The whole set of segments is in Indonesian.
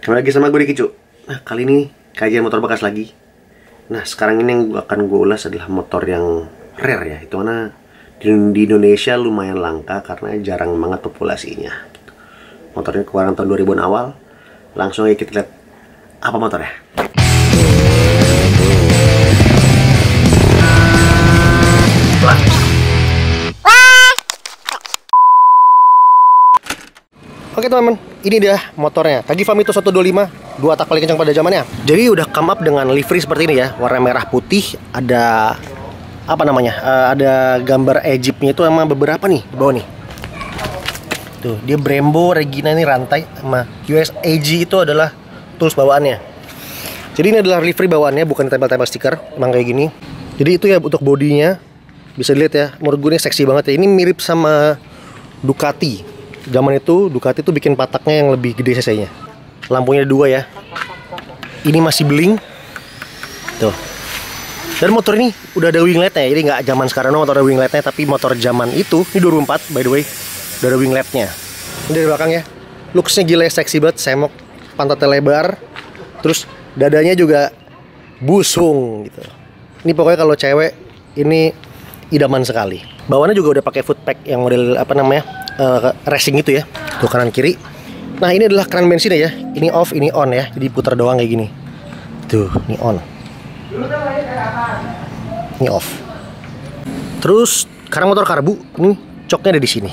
Kembali lagi sama gue Diki Cu. Nah kali ini kajian motor bekas lagi. Nah sekarang ini yang akan gue ulas adalah motor yang rare ya. Itu mana di Indonesia lumayan langka karena jarang banget populasinya. Motornya keluaran tahun 2000-an awal. Langsung aja kita lihat apa motornya. Oke teman-teman, ini dia motornya Kagi Famito 125, 2 tak paling kencang pada zamannya. Jadi udah come up dengan livery seperti ini ya, warna merah putih, ada apa namanya? Ada gambar Egyptnya itu sama beberapa nih di bawah nih. Tuh, dia Brembo, Regina ini rantai sama US AG itu adalah tools bawaannya. Jadi ini adalah livery bawaannya, bukan tempel-tempel stiker, emang kayak gini. Jadi itu ya untuk bodinya, bisa dilihat ya, menurut gue ini seksi banget ya. Ini mirip sama Ducati. Zaman itu Ducati tuh bikin pataknya yang lebih gede cc-nya. Lampunya 2 ya. Ini masih bling. Tuh. Dan motor ini udah ada wingletnya. Jadi nggak zaman sekarang motor ada wingletnya, tapi motor zaman itu ini 2004 by the way, udah ada wingletnya. Ini dari belakang ya. Looksnya gila, seksi banget, semok, pantatnya lebar. Terus dadanya juga busung gitu. Ini pokoknya kalau cewek ini idaman sekali. Bawaannya juga udah pakai footpack yang model apa namanya? Racing itu ya. Tuh kanan kiri. Nah, ini adalah keran bensinnya ya. Ini off, ini on ya. Jadi putar doang kayak gini. Tuh, ini on. Ini off. Terus sekarang motor karbu, ini joknya ada di sini.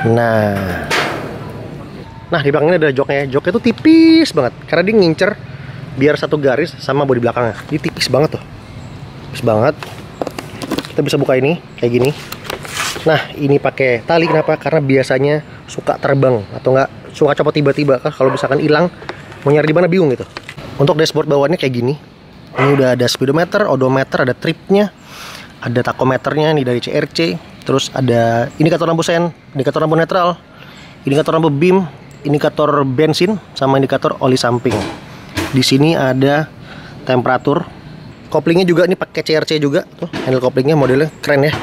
Nah, di belakangnya ada joknya. Joknya tuh tipis banget karena dia ngincer biar satu garis sama bodi belakangnya. Ini tipis banget tuh. Tipis banget. Kita bisa buka ini kayak gini. Nah, ini pakai tali, kenapa? Karena biasanya suka terbang atau enggak suka copot tiba-tiba kan, kalau misalkan hilang mau nyari di mana bingung gitu. Untuk dashboard bawaannya kayak gini. Ini udah ada speedometer, odometer, ada tripnya, ada takometernya nih dari CRC, terus ada indikator lampu sen, indikator lampu netral, indikator lampu beam, indikator bensin sama indikator oli samping. Di sini ada temperatur. Koplingnya juga ini pakai CRC juga tuh, handle koplingnya modelnya keren ya.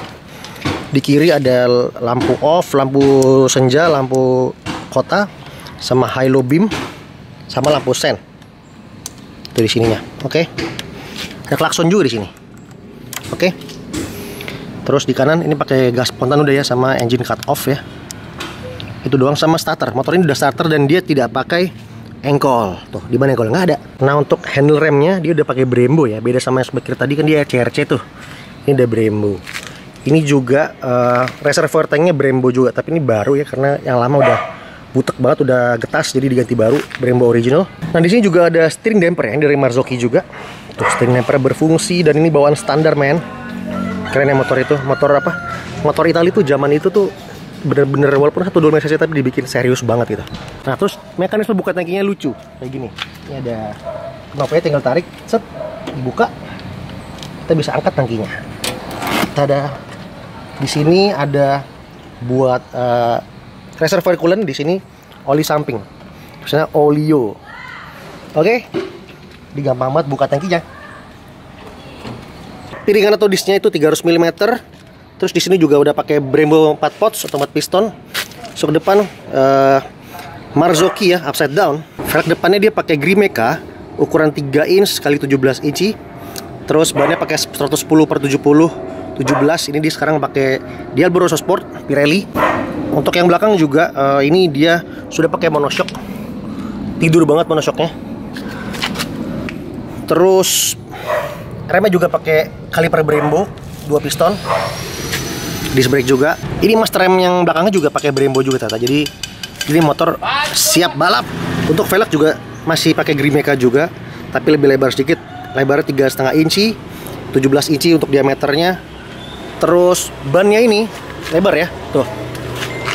Di kiri ada lampu off, lampu senja, lampu kota, sama high low beam, sama lampu sen. Itu di sininya. Oke. Ada klakson juga di sini. Oke. Terus di kanan ini pakai gas spontan udah ya, sama engine cut off ya. Itu doang, sama starter. Motor ini udah starter dan dia tidak pakai engkol. Tuh, di mana engkol? Nggak ada. Nah, untuk handle remnya dia udah pakai Brembo ya. Beda sama yang sebelah kiri tadi kan dia CRC tuh. Ini udah Brembo. Ini juga reservoir tanknya Brembo juga, tapi ini baru ya karena yang lama udah butek banget, udah getas, jadi diganti baru, Brembo original. Nah, di sini juga ada steering damper ya, ini dari Marzocchi juga. Tuh, steering damper berfungsi dan ini bawaan standar, men. Keren ya motor itu. Motor apa? Motor Italia tuh zaman itu tuh bener-bener walaupun 125 cc tapi dibikin serius banget gitu. Nah, terus mekanisme buka tangkinya lucu kayak gini. Ini ada knopnya, tinggal tarik, set, dibuka, kita bisa angkat tangkinya. Tada. Di sini ada buat reservoir coolant, di sini oli samping. Misalnya olio. Oke. Ini gampang banget buka tangkinya. Piringan atau disnya itu 300 mm. Terus di sini juga udah pakai Brembo 4 pots atau 4 piston. So ke depan Marzocchi ya, upside down. Velg depannya dia pakai Grimeca ukuran 3 inch kali 17 inci. Terus bannya pakai 110/70 17. Ini dia sekarang pakai Dialboro Sport Pirelli. Untuk yang belakang juga ini dia sudah pakai monoshock. Tidur banget monoshoknya. Terus remnya juga pakai kaliper Brembo 2 piston. Disc brake juga. Ini master rem yang belakangnya juga pakai Brembo juga tata. Jadi ini motor siap balap. Untuk velg juga masih pakai Grimeca juga, tapi lebih lebar sedikit. Lebarnya 3,5 inci, 17 inci untuk diameternya. Terus bannya ini lebar ya, tuh.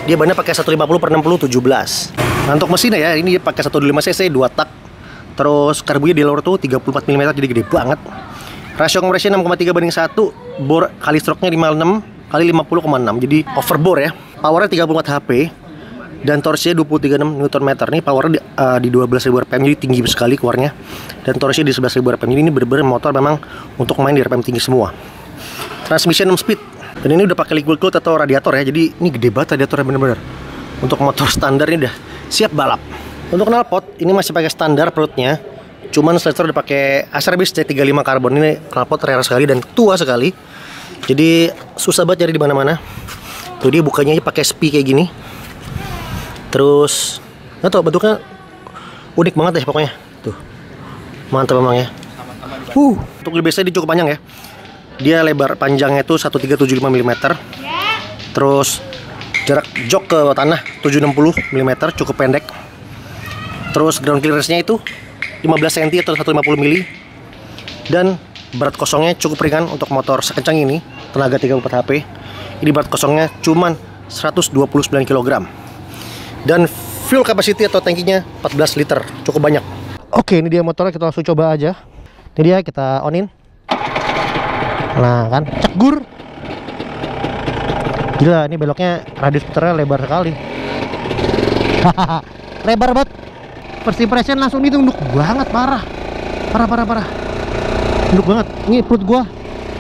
Dia bannya pakai 150/60 17. Nah, untuk mesinnya ya, ini dia pakai 125 cc 2 tak. Terus karbunya di lower tuh 34 mm, jadi gede banget. Rasio kompresi 6,3/1, bor kali stroke-nya 56 kali 50,6. Jadi overbore ya. Powernya 34 HP dan torsinya 23,6 Nm. Nih powernya di 12.000 rpm, jadi tinggi sekali keluarnya. Dan torsinya di 11.000 rpm. Jadi ini bener-bener motor memang untuk main di rpm tinggi semua. Transmission 6 speed. Dan ini udah pakai liquid cooled atau radiator ya. Jadi ini gede banget radiatornya bener-bener. Untuk motor standar ini udah siap balap. Untuk knalpot ini masih pakai standar perutnya. Cuman Slidester udah pakai Acerbis C35 karbon. Ini knalpot rare sekali dan tua sekali. Jadi susah banget cari di mana-mana. Tuh dia bukanya pakai spi kayak gini. Terus nggak tau bentuknya unik banget deh pokoknya. Tuh. Mantap memang ya. Untuk wheelbase-nya dia cukup panjang ya. Dia lebar panjangnya itu 1375 mm. Terus jarak jok ke tanah 760 mm, cukup pendek. Terus ground clearance-nya itu 15 cm atau 150 mili. Dan berat kosongnya cukup ringan untuk motor sekencang ini, tenaga 34 HP. Ini berat kosongnya cuman 129 kg. Dan fuel capacity atau tankinya 14 liter, cukup banyak. Oke, ini dia motornya, kita langsung coba aja. Ini dia, kita onin. Nah kan, cegur. Gila, ini beloknya radius puternya lebar sekali. Lebar banget. First impression langsung itu nunduk banget, parah. Parah. Nunduk banget. Ini perut gua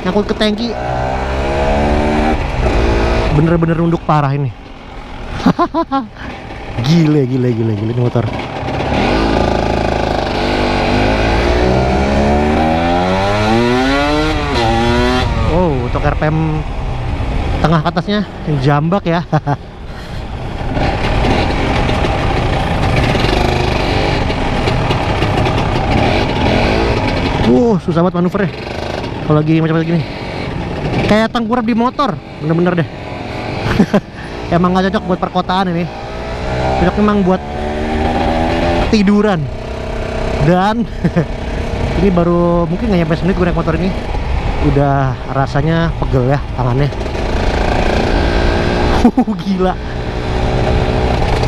nyangkut ke tangki. Bener-bener nunduk parah ini. Gile ini motor. Oh, untuk RPM tengah ke atasnya yang jambak ya. Susah banget manuvernya kalau lagi macam-macam gini. Kayak tengkurap di motor, bener-bener deh. Emang gak cocok buat perkotaan ini. Cocok memang buat tiduran. Dan ini baru mungkin gak nyampe semenit gue naik motor ini, udah rasanya pegel ya tangannya. Gila.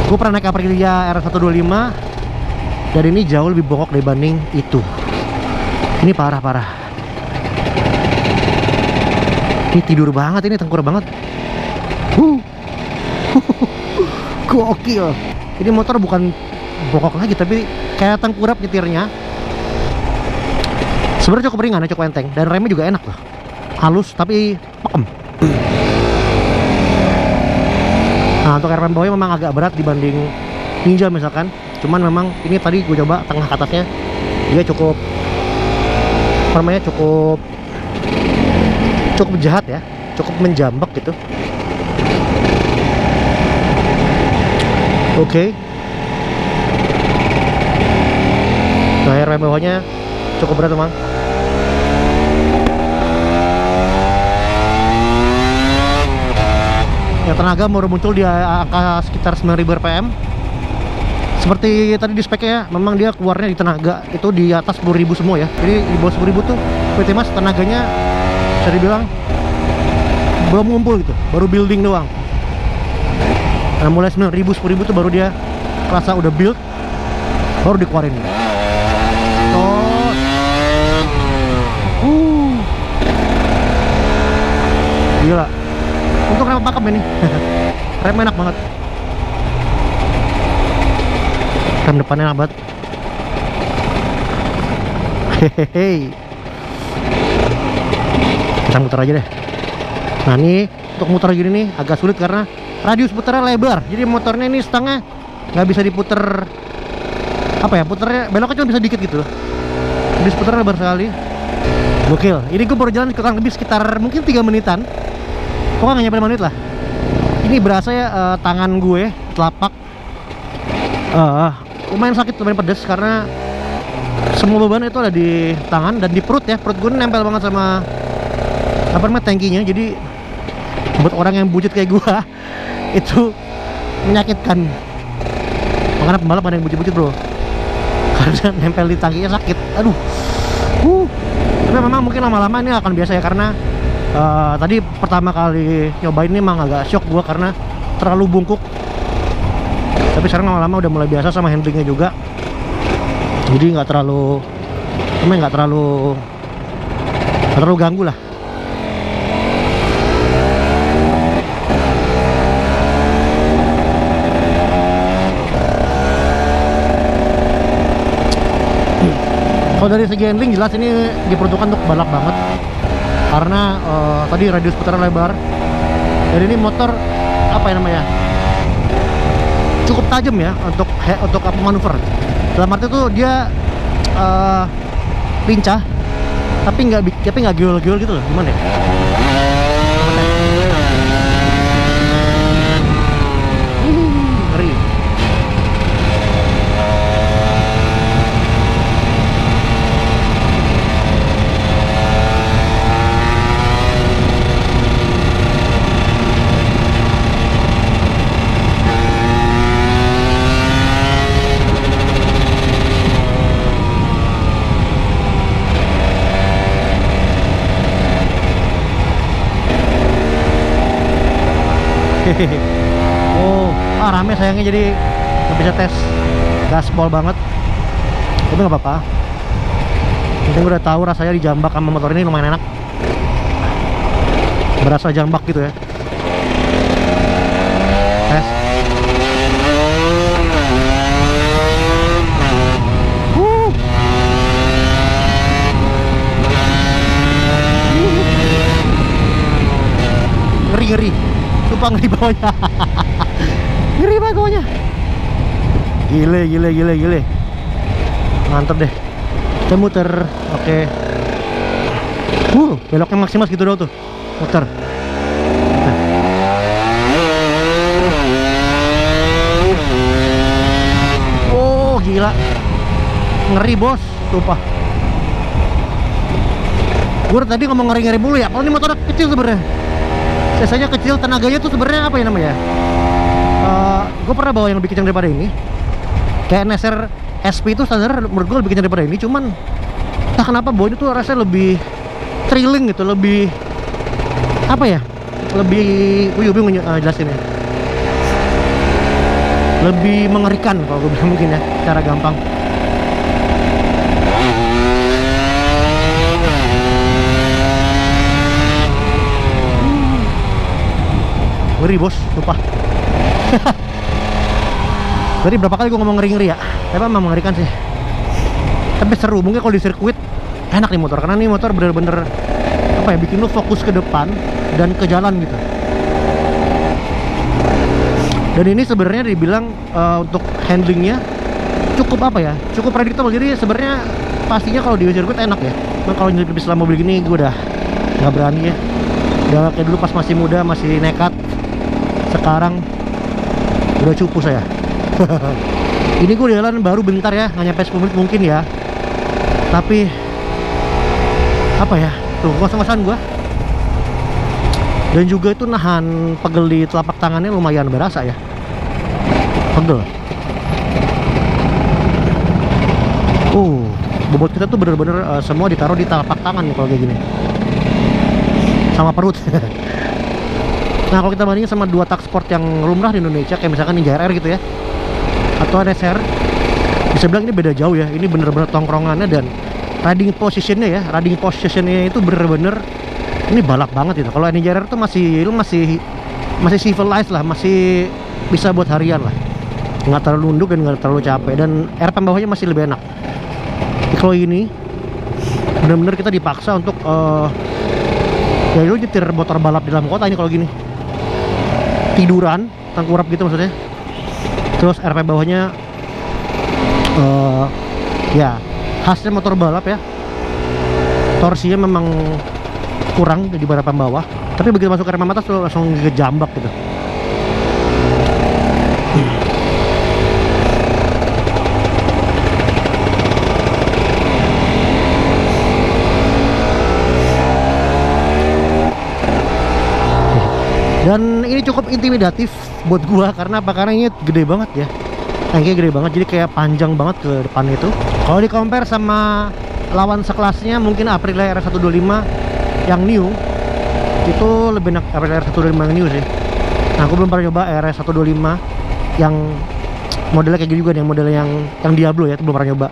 Gue pernah naik Aprilia R125 dan ini jauh lebih bongkok dibanding itu. Ini parah. Ini tidur banget, ini tengkurap banget. Gokil. Ini motor bukan bongkok lagi, tapi kayak tengkurap nyetirnya. Sebenarnya cukup ringan, cukup enteng, dan remnya juga enak loh. Halus tapi pakem. Nah, untuk RPM bawahnya memang agak berat dibanding Ninja misalkan. Cuman memang ini tadi gue coba tengah ke atasnya, dia cukup jahat ya, cukup menjambak gitu. Oke. Nah, RPM bawahnya cukup berat memang. Ya, tenaga baru muncul di angka sekitar 9.000 rpm. Seperti tadi di speknya ya, memang dia keluarnya di tenaga itu di atas 10.000 semua ya. Jadi di bawah 10.000 tuh PT Mas tenaganya bisa dibilang belum ngumpul gitu, baru building doang. Nah, mulai 9.000 10.000 tuh baru dia kerasa udah build, baru dikeluarin. Gila. Untuk rem pakem ini. Rem enak banget. Rem depannya enak banget. Hehehe. Kita muter aja deh. Nah, ini untuk muter gini nih agak sulit karena radius puternya lebar. Jadi motornya ini stangnya nggak bisa diputer. Apa ya, puternya beloknya cuma bisa dikit gitu loh. Radius puternya lebar sekali. Gokil. Ini gue baru jalan kurang lebih sekitar mungkin 3 menitan. Pokoknya nggak nyampe 5 menit lah. Ini berasa ya tangan gue, telapak lumayan sakit, lumayan pedes karena semua beban itu ada di tangan dan di perut ya. Perut gue nempel banget sama apa namanya, tankinya. Jadi buat orang yang bucut kayak gue itu menyakitkan. Makanya pembalap ada yang bucut-bucut bro, karena nempel di tangkinya sakit. Aduh. Tapi memang mungkin lama-lama ini akan biasa ya, karena tadi pertama kali nyobain ini emang agak shock gua karena terlalu bungkuk. Tapi sekarang lama-lama udah mulai biasa sama handlingnya juga. Jadi nggak terlalu ganggu lah. Kalau dari segi handling jelas ini diperuntukkan untuk balap banget. Karena tadi radius putaran lebar. Dan ini motor apa ya namanya, cukup tajam ya untuk untuk apa manuver. Dalam arti tuh dia lincah, tapi nggak geol-geol gitu loh. Gimana ya? Ngeri. Oh, rame sayangnya, jadi nggak bisa tes gaspol banget. Tapi nggak apa-apa. Ini gue udah tahu rasanya di jambak sama motor ini lumayan enak. Berasa jambak gitu ya. Tes. Ngeri. Sumpah ngeri bawahnya. Ngeri banget bawahnya. Gile. Mantap deh. Kita muter. Oke. Beloknya maksimal segitu doang tuh. Muter. Nah. Oh, gila. Ngeri, bos. Sumpah. Gue tadi ngomong ngeri-ngeri mulu ya. Kalau ini motor kecil sebenarnya. Biasanya kecil, tenaganya tuh sebenarnya apa ya namanya? Gue pernah bawa yang lebih kencang daripada ini. Kayak NSR SP itu standar menurut gue lebih kencang daripada ini. Cuman entah kenapa bawa ini tuh rasanya lebih thrilling gitu, lebih apa ya? Lebih bingung jelasinnya. Lebih mengerikan kalau gue bilang mungkin ya, secara gampang. Ngeri bos, lupa. Tadi berapa kali gue ngomong ngeri-ngeri ya, tapi emang mengerikan sih. Tapi seru, mungkin kalau di sirkuit enak nih motor, karena nih motor bener-bener apa ya, bikin lu fokus ke depan dan ke jalan gitu. Dan ini sebenarnya dibilang untuk handlingnya cukup apa ya, cukup predictable. Jadi sebenarnya pastinya kalau di sirkuit enak ya. Nah, kalau nyelip selama mobil gini gue udah nggak berani ya. Udah kayak dulu pas masih muda, masih nekat. Sekarang udah cupu saya. Ini gue jalan baru bentar ya, nggak nyampe 10 menit mungkin ya. Tapi apa ya, tuh kos-kosan gue. Dan juga itu nahan pegel di telapak tangannya lumayan berasa ya. Pegel. Bobot kita tuh bener-bener semua ditaruh di telapak tangan nih kalau kayak gini. Sama perut. Nah, kalau kita bandingin sama dua tak sport yang lumrah di Indonesia, kayak misalkan Ninja RR gitu ya, atau NSR, bisa bilang ini beda jauh ya. Ini bener-bener tongkrongannya dan riding positionnya itu bener-bener ini balap banget gitu. Kalau Ninja RR tuh masih civilized lah, masih bisa buat harian lah, nggak terlalu nunduk dan nggak terlalu capek, dan RPM bawahnya masih lebih enak. Kalau ini bener-bener kita dipaksa untuk ya lu nyetir motor balap di dalam kota ini kalau gini. Tiduran, tengkurap gitu maksudnya. Terus RPM bawahnya ya khasnya motor balap ya. Torsinya memang kurang di RPM bawah, tapi begitu masuk ke RPM atas tuh langsung ngejambak gitu. Dan ini cukup intimidatif buat gua karena apa? Karena ini gede banget ya. Tanknya gede banget, jadi kayak panjang banget ke depan itu. Kalau di compare sama lawan sekelasnya mungkin Aprilia R125 yang new, itu lebih enak Aprilia R125 yang new sih. Nah, aku belum pernah coba RS125 yang modelnya kayak gini juga nih, model yang Diablo ya, itu belum pernah nyoba.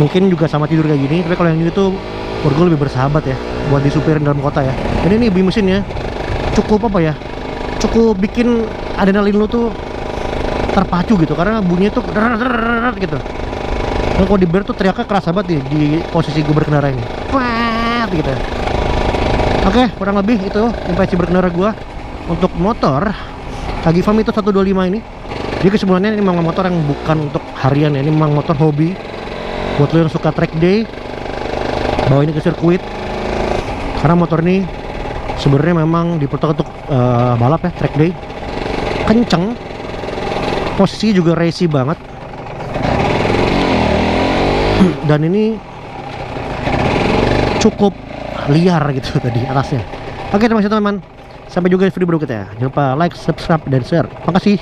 Mungkin juga sama tidur kayak gini, tapi kalau yang ini tuh menurut gue lebih bersahabat ya buat disupirin dalam kota ya. Dan ini bunyi mesinnya cukup apa ya, cukup bikin adrenalin lu tuh terpacu gitu, karena bunyinya tuh gitu. Dan kalau di bar tuh teriaknya keras banget di posisi gue berkendara ini, wah gitu. Oke, kurang lebih itu impresi berkendara gue untuk motor Hagivam itu 125 ini. Jadi kesimpulannya ini memang motor yang bukan untuk harian ya, ini memang motor hobi. Buat lo yang suka track day, bawa ini ke sirkuit. Karena motor ini sebenarnya memang diperuntukkan untuk balap ya, track day. Kenceng, posisi juga racy banget. Dan ini cukup liar gitu tadi atasnya. Oke, terima kasih teman-teman. Sampai juga di video berikutnya. Jangan lupa like, subscribe, dan share. Makasih.